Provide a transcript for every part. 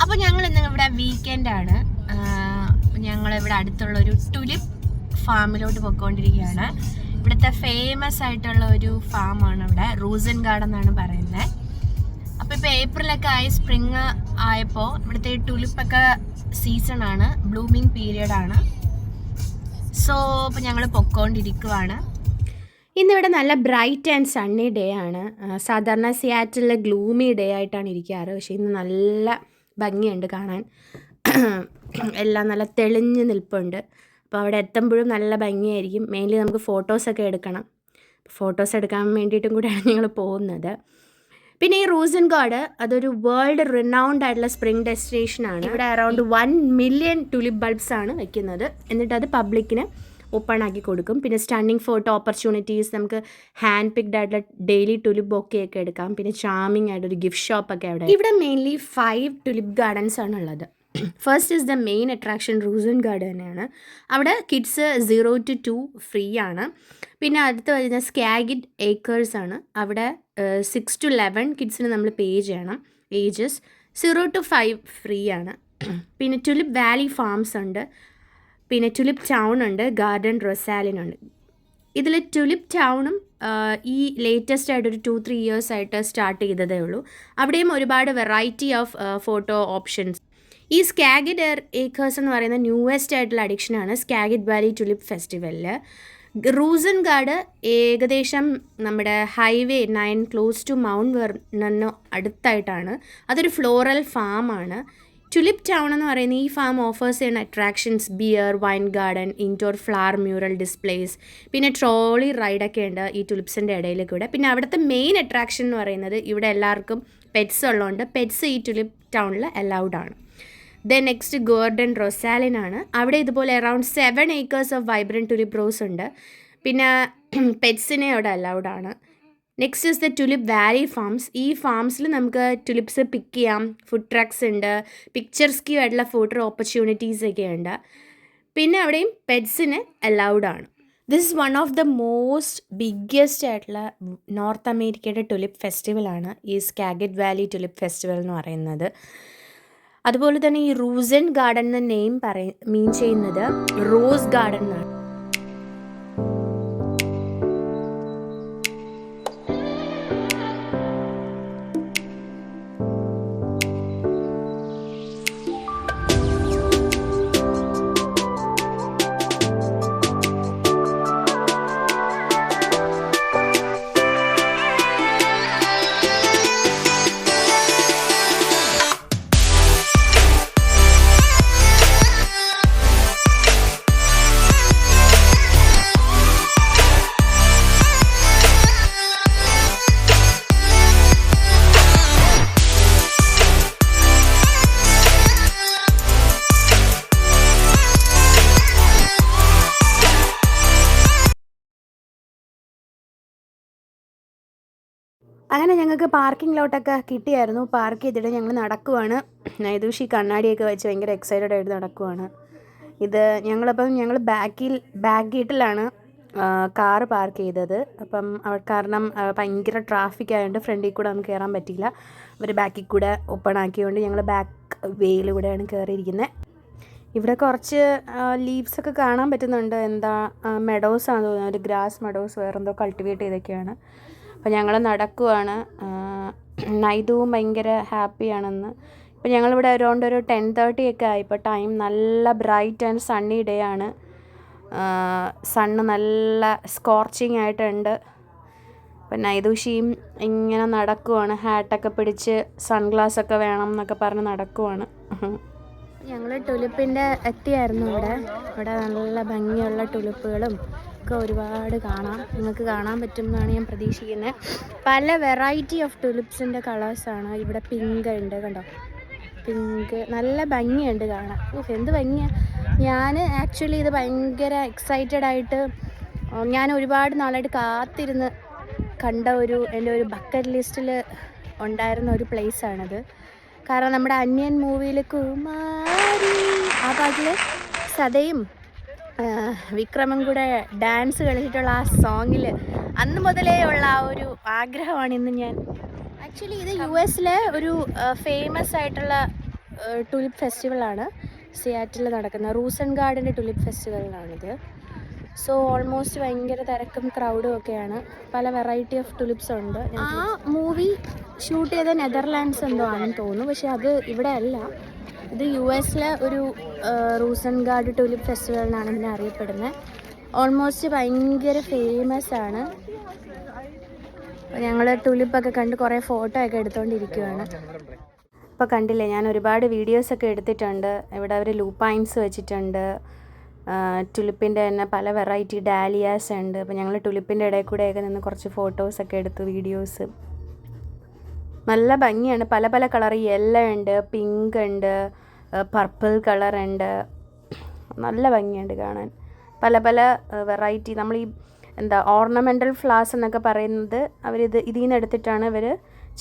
അപ്പോൾ ഞങ്ങൾ ഇന്ന് ഇവിടെ വീക്കെൻഡാണ്. ഞങ്ങളിവിടെ അടുത്തുള്ളൊരു ടുലിപ്പ് ഫാമിലോട്ട് പോയിക്കൊണ്ടിരിക്കുകയാണ്. ഇവിടുത്തെ ഫേമസ് ആയിട്ടുള്ള ഒരു ഫാമാണ് ഇവിടെ, റോസൻ ഗാർഡൻ എന്നാണ് പറയുന്നത്. അപ്പോൾ ഇപ്പോൾ ഏപ്രിലൊക്കെ ആയി, സ്പ്രിങ് ആയപ്പോൾ ഇവിടുത്തെ ടുലിപ്പൊക്കെ സീസണാണ്, ബ്ലൂമിങ് പീരിയഡാണ്. സോ ഇപ്പോൾ ഞങ്ങൾ പൊയ്ക്കൊണ്ടിരിക്കുവാണ്. ഇന്നിവിടെ നല്ല ബ്രൈറ്റ് ആൻഡ് സണ്ണി ഡേ ആണ്. സാധാരണ സിയാറ്റിൽ ഗ്ലൂമി ഡേ ആയിട്ടാണ് ഇരിക്കാറ്, പക്ഷേ ഇന്ന് നല്ല ഭംഗിയുണ്ട് കാണാൻ. എല്ലാം നല്ല തെളിഞ്ഞ് നിൽപ്പുണ്ട്. അപ്പോൾ അവിടെ എത്തുമ്പോഴും നല്ല ഭംഗിയായിരിക്കും. മെയിൻലി നമുക്ക് ഫോട്ടോസൊക്കെ എടുക്കണം. ഫോട്ടോസ് എടുക്കാൻ വേണ്ടിയിട്ടും കൂടെയാണ് ഞങ്ങൾ പോകുന്നത്. പിന്നെ ഈ റോസൻ ഗാർഡ് അതൊരു വേൾഡ് റിനൗൺഡ് ആയിട്ടുള്ള സ്പ്രിംഗ് ഡെസ്റ്റിനേഷനാണ്. ഇവിടെ അറൗണ്ട് 1 മില്യൺ ടുലിപ്പ് ബൾബ്സ് ആണ് വെക്കുന്നത്. എന്നിട്ട് അത് പബ്ലിക്കിന് ഓപ്പൺ ആക്കി കൊടുക്കും. പിന്നെ സ്റ്റണ്ണിങ് ഫോട്ടോ ഓപ്പർച്യൂണിറ്റീസ്, നമുക്ക് ഹാൻഡ് പിക്ഡ് ആയിട്ടുള്ള ഡെയിലി ടുലിപ്പ് ബൊക്കെയൊക്കെ എടുക്കാം. പിന്നെ ചാമിങ് ആയിട്ടൊരു ഗിഫ്റ്റ് ഷോപ്പൊക്കെ അവിടെ. ഇവിടെ മെയിൻലി 5 ടുലിപ്പ് ഗാർഡൻസ് ആണ് ഉള്ളത്. First is the main attraction Rosan garden തന്നെയാണ്. അവിടെ കിഡ്സ് 0 to 2 ഫ്രീ ആണ്. പിന്നെ അടുത്ത് വരുന്ന സ്കാഗിഡ് ഏക്കേഴ്സ് ആണ്. അവിടെ 6 to 11 കിഡ്സിന് നമ്മൾ പേ ചെയ്യണം. ഏജസ് 0 to 5 ഫ്രീ ആണ്. പിന്നെ ടുലിപ്പ് വാലി ഫാംസ് ഉണ്ട്. പിന്നെ ടുലിപ്പ് ടൗൺ ഉണ്ട്, ഗാർഡൻ റൊസാലിനുണ്ട്. ഇതിൽ ടുലിപ്പ് ടൗണും ഈ ലേറ്റസ്റ്റ് ആയിട്ട് ഒരു 2-3 ഇയേഴ്സ് ആയിട്ട് സ്റ്റാർട്ട് ചെയ്തതേ ഉള്ളൂ. അവിടെയും ഒരുപാട് വെറൈറ്റി ഓഫ് ഫോട്ടോ ഓപ്ഷൻസ്. ഈ സ്കാഗിഡ് ഏക്കേഴ്സ് എന്ന് പറയുന്ന ന്യൂവസ്റ്റ് ആയിട്ടുള്ള അഡിക്ഷനാണ് സ്കാഗിഡ് വാലി ടുലിപ്പ് ഫെസ്റ്റിവലിൽ. റോസൻ ഗാർഡ് ഏകദേശം നമ്മുടെ ഹൈവേ 9 ക്ലോസ് ടു മൗണ്ട് വെർണന് അടുത്തായിട്ടാണ്. അതൊരു ഫ്ലോറൽ ഫാമാണ്. ടുലിപ്പ് ടൗൺ എന്ന് പറയുന്ന ഈ ഫാം ഓഫേഴ്സ് ചെയ്യുന്ന attractions beer, wine garden, indoor flower mural displays, പിന്നെ ട്രോളി റൈഡൊക്കെ ഉണ്ട് ഈ ടുലിപ്സിൻ്റെ ഇടയിൽ കൂടെ. പിന്നെ അവിടുത്തെ മെയിൻ അട്രാക്ഷൻ എന്ന് പറയുന്നത് ഇവിടെ എല്ലാവർക്കും പെറ്റ്സ് ഉള്ളതുകൊണ്ട് പെറ്റ്സ് ഈ ടുലിപ്പ് ടൗണിൽ അലൗഡ് ആണ്. ദെൻ നെക്സ്റ്റ് ഗാർഡൻ റൊസാലിനാണ്. അവിടെ ഇതുപോലെ around 7 acres of vibrant tulip rose ഉണ്ട്. പിന്നെ പെറ്റ്സിനെ അവിടെ അലൗഡ് ആണ്. Next is the tulip valley farms. ഈ ഫാംസിൽ നമുക്ക് ടുലിപ്സ് പിക്ക് ചെയ്യാം. ഫുഡ് ട്രക്സ് ഉണ്ട്, പിക്ചർ സ്ക്യൂ ആയിട്ടുള്ള ഫോട്ടോ ഓപ്പർച്യൂണിറ്റീസ് ഒക്കെ ഉണ്ട്. പിന്നെ അവിടെയും പെറ്റ്സിന് അലൗഡ് ആണ്. This is one of the most biggest ആയിട്ടുള്ള നോർത്ത് അമേരിക്കയുടെ ടുലിപ്പ് ഫെസ്റ്റിവലാണ് ഈ സ്കാഗിഡ് വാലി ടുലിപ്പ് ഫെസ്റ്റിവൽ എന്ന് പറയുന്നത്. അതുപോലെ തന്നെ ഈ റോസൻ ഗാർഡൻ എന്ന നെയിം മീൻ ചെയ്യുന്നത് റോസ് ഗാർഡൻ എന്നാണ്. അങ്ങനെ ഞങ്ങൾക്ക് പാർക്കിംഗ് ലോട്ടൊക്കെ കിട്ടിയായിരുന്നു. പാർക്ക് ചെയ്തിട്ട് ഞങ്ങൾ നടക്കുവാണ്. നൈദൂഷി കണ്ണാടിയൊക്കെ വെച്ച് ഭയങ്കര എക്സൈറ്റഡ് ആയിട്ട് നടക്കുവാണ്. ഇത് ഞങ്ങൾ ബാക്ക് ഗേറ്റിലാണ് കാറ് പാർക്ക് ചെയ്തത്. അപ്പം കാരണം ഭയങ്കര ട്രാഫിക് ആയതുകൊണ്ട് ഫ്രണ്ടിൽ കൂടെ നമുക്ക് കയറാൻ പറ്റിയില്ല. അവർ ബാക്കിൽ കൂടെ ഓപ്പൺ ആക്കിയതുകൊണ്ട് ഞങ്ങൾ ബാക്ക് വേയിലൂടെയാണ് കയറിയിരിക്കുന്നത്. ഇവിടെ കുറച്ച് ലീവ്സൊക്കെ കാണാൻ പറ്റുന്നുണ്ട്. എന്താ മെഡോസാണെന്ന് തോന്നുന്നു, ഒരു ഗ്രാസ് മെഡോസ്, വേറെന്തോ കൾട്ടിവേറ്റ് ചെയ്തൊക്കെയാണ്. അപ്പോൾ ഞങ്ങൾ നടക്കുവാണ്. നൈദുവും ഭയങ്കര ഹാപ്പിയാണെന്ന്. ഇപ്പോൾ ഞങ്ങളിവിടെ അറൗണ്ട് ഒരു 10:30 ഒക്കെ ആയി. ഇപ്പോൾ ടൈം നല്ല ബ്രൈറ്റ് ആൻഡ് സണ്ണി ഡേ ആണ്. സണ്ണ് നല്ല സ്കോർച്ചിങ് ആയിട്ടുണ്ട്. അപ്പം നൈദൂഷിയും ഇങ്ങനെ നടക്കുവാണ്, ഹാറ്റൊക്കെ പിടിച്ച് സൺഗ്ലാസ്സൊക്കെ വേണം എന്നൊക്കെ പറഞ്ഞ് നടക്കുവാണ്. ഞങ്ങൾ ടുലിപ്പിൻ്റെ എത്തിയായിരുന്നു. ഇവിടെ നല്ല ഭംഗിയുള്ള ടുലിപ്പുകളും ഒക്കെ ഒരുപാട് കാണാം. നിങ്ങൾക്ക് കാണാൻ പറ്റും എന്നാണ് ഞാൻ പ്രതീക്ഷിക്കുന്നത്. പല വെറൈറ്റി ഓഫ് ടുലിപ്സിൻ്റെ കളേഴ്സാണ്. ഇവിടെ പിങ്ക് ഉണ്ട്, കണ്ടോ, പിങ്ക് നല്ല ഭംഗിയുണ്ട് കാണാൻ. എന്ത് ഭംഗിയാണ്. ഞാൻ ആക്ച്വലി ഇത് ഭയങ്കര എക്സൈറ്റഡ് ആയിട്ട് ഞാൻ ഒരുപാട് നാളായിട്ട് കാത്തിരുന്ന് കണ്ട എൻ്റെ ഒരു ബക്കറ്റ് ലിസ്റ്റിൽ ഉണ്ടായിരുന്ന ഒരു പ്ലേസാണിത്. കാരണം നമ്മുടെ അന്യൻ മൂവിയിൽ കുമാരി ആ പാട്ടിൽ സദയും വിക്രമും കൂടെ ഡാൻസ് കളിച്ചിട്ടുള്ള ആ സോങ്ങിൽ അന്ന് മുതലേ ഉള്ള ആ ഒരു ആഗ്രഹമാണ് ഇന്ന് ഞാൻ. ആക്ച്വലി ഇത് US ഒരു ഫേമസ് ആയിട്ടുള്ള ടുലിപ്പ് ഫെസ്റ്റിവലാണ് സിയാറ്റിൽ നടക്കുന്ന റൂസൻ ഗാർഡൻ്റെ ടുലിപ്പ് ഫെസ്റ്റിവലിനാണിത്. സോ ഓൾമോസ്റ്റ് ഭയങ്കര തിരക്കും ക്രൗഡും ഒക്കെയാണ്. പല വെറൈറ്റി ഓഫ് ടുലിപ്സ് ഉണ്ട്. ആ മൂവി ഷൂട്ട് ചെയ്ത നെതർലാൻഡ്സ് എന്തോ ആണെന്ന് തോന്നുന്നു, പക്ഷെ അത് ഇവിടെ അല്ല. ഇത് US ഒരു റൂസൻ ഗാർഡ് ടുലിപ്പ് ഫെസ്റ്റിവലിനാണ് ഇതിനെ അറിയപ്പെടുന്നത്. ഓൾമോസ്റ്റ് ഭയങ്കര ഫേമസ് ആണ്. ഞങ്ങൾ ടുലിപ്പൊക്കെ കണ്ട് കുറേ ഫോട്ടോ ഒക്കെ എടുത്തുകൊണ്ടിരിക്കുകയാണ്. ഇപ്പോൾ കണ്ടില്ലേ, ഞാൻ ഒരുപാട് വീഡിയോസൊക്കെ എടുത്തിട്ടുണ്ട്. ഇവിടെ അവർ ലൂപ്പൈൻസ് വെച്ചിട്ടുണ്ട്, ടുലിപ്പിൻ്റെ തന്നെ പല വെറൈറ്റി ഡാലിയാസ് ഉണ്ട്. അപ്പോൾ ഞങ്ങൾ ടുലിപ്പിൻ്റെ ഇടയിൽ കൂടെയൊക്കെ നിന്ന് കുറച്ച് ഫോട്ടോസൊക്കെ എടുത്തു, വീഡിയോസ്. നല്ല ഭംഗിയാണ്. പല പല കളർ, യെല്ലോ ഉണ്ട്, പിങ്ക് ഉണ്ട്, പർപ്പിൾ കളർ ഉണ്ട്. നല്ല ഭംഗിയുണ്ട് കാണാൻ. പല പല വെറൈറ്റി. നമ്മൾ ഈ ഓർണമെൻ്റൽ ഫ്ലവേഴ്സ് എന്നൊക്കെ പറയുന്നത് ഇതിൽ നിന്ന് എടുത്തിട്ടാണ് ഇവർ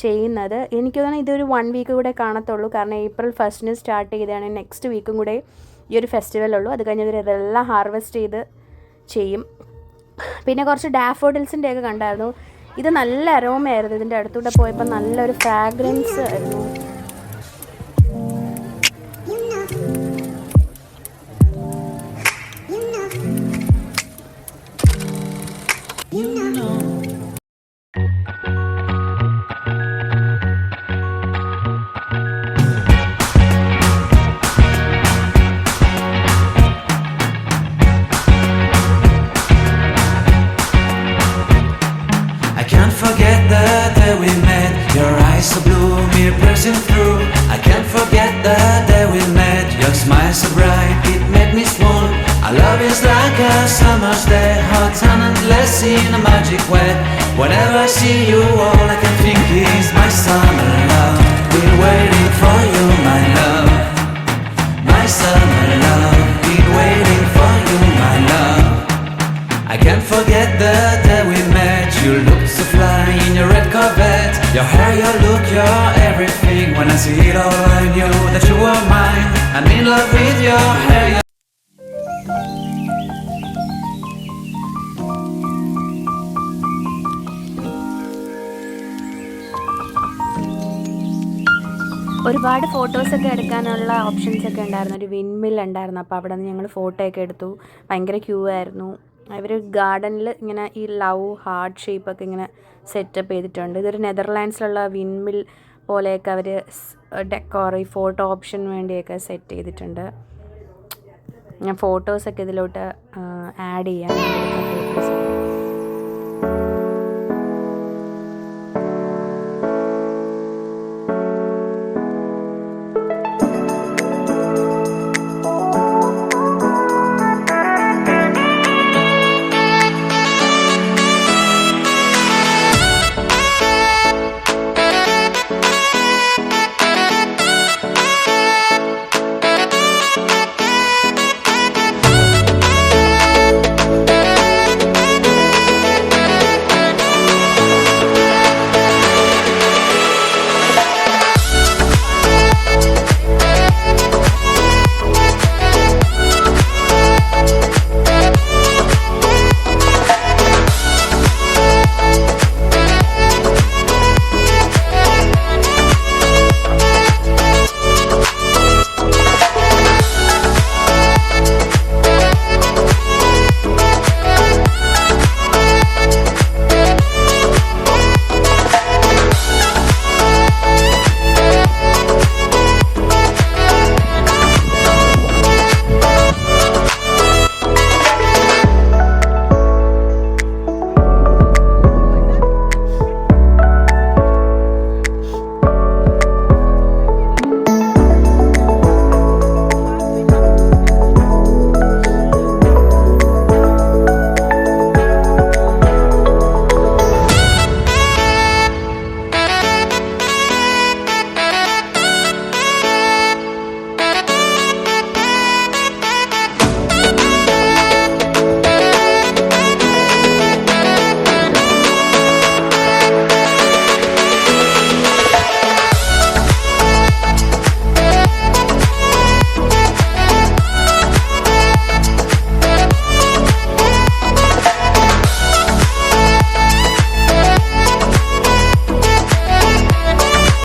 ചെയ്യുന്നത്. എനിക്ക് തോന്നുന്നു ഇതൊരു 1 വീക്ക് കൂടെ കാണത്തുള്ളൂ. കാരണം April 1 സ്റ്റാർട്ട് ചെയ്തതാണ്. നെക്സ്റ്റ് വീക്കും കൂടെ ഈ ഒരു ഫെസ്റ്റിവലുള്ളൂ. അത് കഴിഞ്ഞ് ഇവർ ഇതെല്ലാം ഹാർവെസ്റ്റ് ചെയ്ത് ചെയ്യും. പിന്നെ കുറച്ച് ഡാഫോഡിൽസിൻ്റെ ഒക്കെ കണ്ടായിരുന്നു. ഇത് നല്ല അരോമയായിരുന്നു. ഇതിൻ്റെ അടുത്തൂടെ പോയപ്പോൾ നല്ലൊരു ഫ്രാഗ്രൻസ് ആയിരുന്നു. So blue, me pressing through. I can't forget the day we met. Your smile so bright, it made me swoon. Our love is like a summer's day, hot and endless in a magic way. Whenever I see you, all I can think is my summer love. Been waiting for you, my love. My summer love. Been waiting for you, my love. I can't forget the day we met. You looked so fly in your red Corvette. Your hair, your look, your everything. When I see it all, I knew that you were mine. I'm in love with your hair. ഒരുപാട് ഫോട്ടോസൊക്കെ എടുക്കാനുള്ള ഓപ്ഷൻസൊക്കെ ഉണ്ടായിരുന്നു. ഒരു വിൻമിൽ ഉണ്ടായിരുന്നു. അപ്പോൾ അവിടെ നിന്ന് ഞങ്ങൾ ഫോട്ടോ ഒക്കെ എടുത്തു. ഭയങ്കര ക്യൂ ആയിരുന്നു. ഇവർ ഗാർഡനിൽ ഇങ്ങനെ ഈ ലവ് ഹാർട്ട് ഷേപ്പൊക്കെ ഇങ്ങനെ സെറ്റപ്പ് ചെയ്തിട്ടുണ്ട്. ഇതൊരു നെതർലാൻഡ്സിലുള്ള വിൻമിൽ പോലെയൊക്കെ അവർ ഡെക്കോർ ഈ ഫോട്ടോ ഓപ്ഷന് വേണ്ടിയൊക്കെ സെറ്റ് ചെയ്തിട്ടുണ്ട്. ഞാൻ ഫോട്ടോസൊക്കെ ഇതിലോട്ട് ആഡ് ചെയ്യാം.